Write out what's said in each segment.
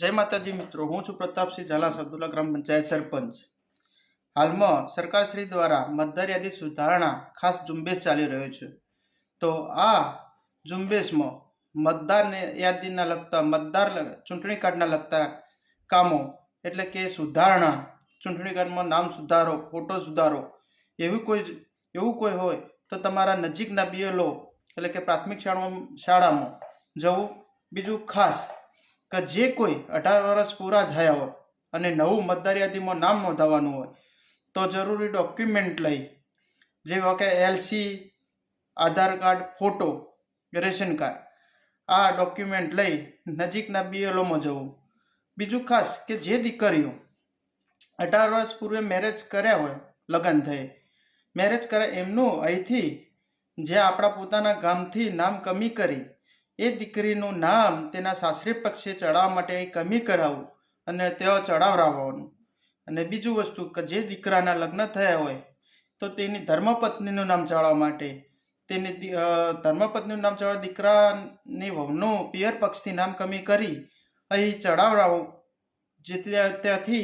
जय माताजी मित्रों, हूँ छू प्रतापसिंह झाला, सदुला ग्राम पंचायत सरपंच। हाल में सरकारश्री द्वारा मतदार यादी सुधारणा खास झुंबेश चाली रह्यो छे। तो आ झुंबेश में मतदार यादी लगता मतदार चूंटणी कार्ड लगता कामों एटले के सुधारणा, चूंटणी कार्ड में नाम सुधारो, फोटो सुधारो, एवं कोई होय तो तमारा नजीकना बीएलओ एटले के प्राथमिक शाळा में जवुं। बीजू खास कि जे कोई 18 वर्ष पूरा थया होय अने नवुं मतदार यादी में नाम नोंधावानुं होय तो जरूरी डॉक्यूमेंट लई जेवा के एलसी, आधार कार्ड, फोटो, रेशन कार्ड, आ डॉक्यूमेंट लई नजीकना बीएलओ में जवुं। बीजू खास कि जे दीकरीओ 18 वर्ष पूर्वे मेरेज कर्या होय, लग्न थये, मेरेज करे एमनुं અહીંથી जे आपणा पोताना गामथी नाम कमी करी ए दीकरीનું નામ તેના સાસરી પક્ષે ચડાવવા માટે કમી કરાવવું અને તેઓ ચડાવરાવવાનું। અને બીજું વસ્તુ કે જે દીકરાના લગ્ન થયા હોય તો તેની ધર્મપત્નીનું નામ ચડાવવા માટે તેની ધર્મપત્નીનું નામ ચડાવવા દીકરાની વહુનું પિયર પક્ષથી નામ કમી કરી અહીં ચડાવરાવવું, જેથી ત્યાંથી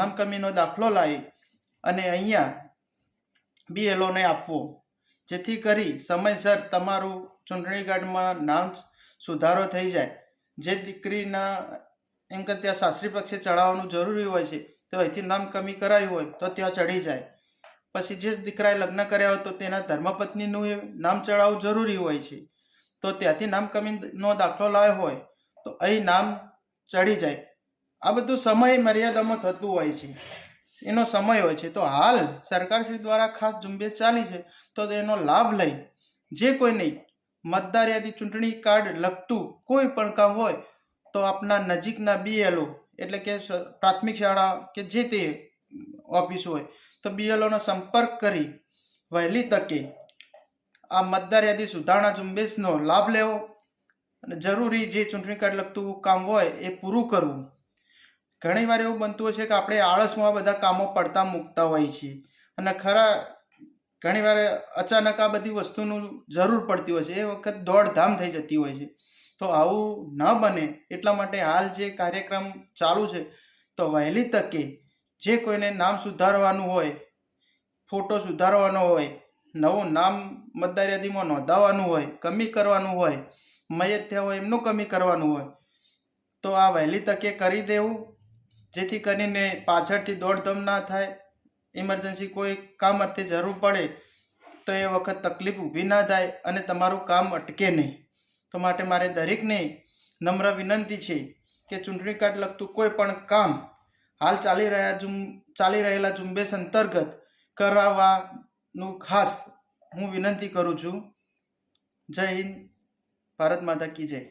નામ કમીનો દાખલો લાવી અને અહીંયા બીએલઓને આપવો, જેથી કરી સમયસર તમારું ચૂંટણી કાર્ડમાં નામ सुधारो थई जाए। जे दीकरीना एम के त्या सासरी पक्षे चढ़ाववानुं जरूरी होय छे तो अहींथी नाम कमी कराव्युं होय तो त्यां चढ़ी जाए। पछी जे दीकराए लग्न कर्या होय तो तेना धर्मपत्नीनुं नाम चढ़ावવું जरूरी होय छे तो त्यांथी नाम कमीनो दाखलो लाव्यो होय तो અહીં नाम चढ़ी जाए। आ बधुं समय मर्यादामां थतुं होय छे, एनो समय होय छे। तो हाल सरकारश्री द्वारा खास झुंबेश चाली छे तो तेनो लाभ लई जे कोई नहीं मतदार यादी चूंटणी कार्ड लगतु कोई पण काम होय तो अपना नजीकना बीएलओ एटले के प्राथमिक शाळा के जे ते ऑफिस होय तो बीएलओ नो संपर्क करी वहेली तके आ मतदार यादी सुधारणा झुंबेशनो लाभ लेवो अने जरूरी जे चूंटणी कार्ड लगतु काम होय ए पूरुं करवुं। घणीवार एवुं बनतुं होय छे के आपणे आळसमां बधा कामो पड़ता मूकता होय छीए अने खरा घणीवार अचानक आ बधी वस्तुनुं जरूर पड़ती होय छे, ए वखत दौड़धाम थई जती होय छे। तो आवुं न बने एटला माटे हाल जे कार्यक्रम चालू छे तो वहेली तके जे कोईने नाम सुधारवानुं होय, फोटो सुधारवानो होय, नवुं नाम मतदार यादीमां नोंधाववानुं होय, कमी करवानुं होय, मयत थया होय एमनुं कमी करवानुं होय तो आ वहेली तके करी देवुं, जेथी करीने पाछळथी दौड़धाम ना थाय। इमरजन्सी कोई काम अर्थे जरूर पड़े तो ए वखत तकलीफ ऊभी ना थाय अने तमारुं काम अटके नहीं। तो माटे मारे दरेकने नम्र विनंती छे के चूंटणी कार्ड लगतुं कोई पण काम हाल चाली रहेला झुंबेश अंतर्गत कराववानुं खास हूँ विनंती करूँ छूं। जय हिंद, भारत माता की जय।